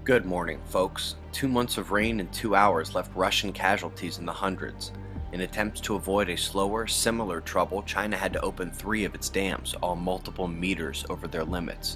Good morning, folks. 2 months of rain in 2 hours left Russian casualties in the hundreds. In attempts to avoid a slower, similar trouble, China had to open 3 of its dams, all multiple meters over their limits.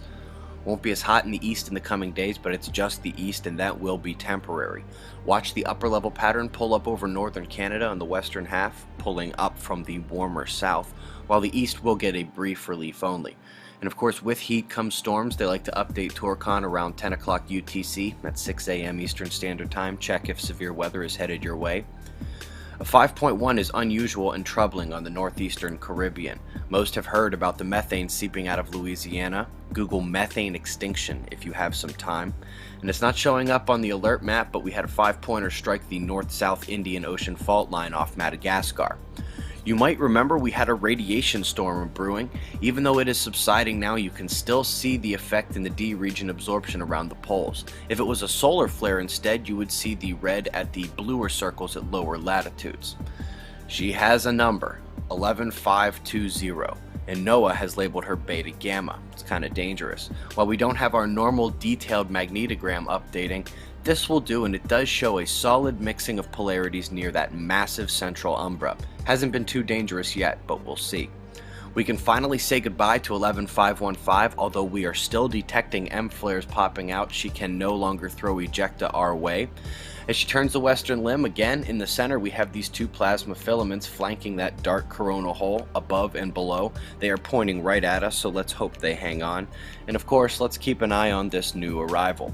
Won't be as hot in the east in the coming days, but it's just the east and that will be temporary. Watch the upper level pattern pull up over northern Canada in the western half, pulling up from the warmer south, while the east will get a brief relief only. And of course, with heat comes storms. They like to update Torcon around 10 o'clock UTC at 6 a.m. Eastern Standard Time. Check if severe weather is headed your way. A 5.1 is unusual and troubling on the northeastern Caribbean. Most have heard about the methane seeping out of Louisiana. Google methane extinction if you have some time. And it's not showing up on the alert map, but we had a 5-pointer strike the north-south Indian Ocean fault line off Madagascar. You might remember we had a radiation storm brewing. Even though it is subsiding now, you can still see the effect in the D region absorption around the poles. If it was a solar flare instead, you would see the red at the bluer circles at lower latitudes. She has a number, 11520, and NOAA has labeled her Beta Gamma. It's kind of dangerous. While we don't have our normal detailed magnetogram updating, this will do, and it does show a solid mixing of polarities near that massive central umbra. Hasn't been too dangerous yet, but we'll see. We can finally say goodbye to 11515, although we are still detecting M flares popping out. She can no longer throw ejecta our way. As she turns the western limb, again in the center we have these 2 plasma filaments flanking that dark coronal hole above and below. They are pointing right at us, so let's hope they hang on. And of course, let's keep an eye on this new arrival.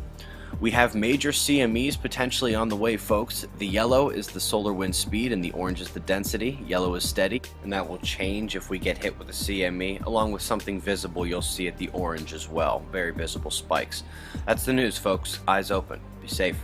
We have major CMEs potentially on the way, folks. The yellow is the solar wind speed and the orange is the density. Yellow is steady, and that will change if we get hit with a CME, along with something visible you'll see at the orange as well. Very visible spikes. That's the news, folks. Eyes open. Be safe.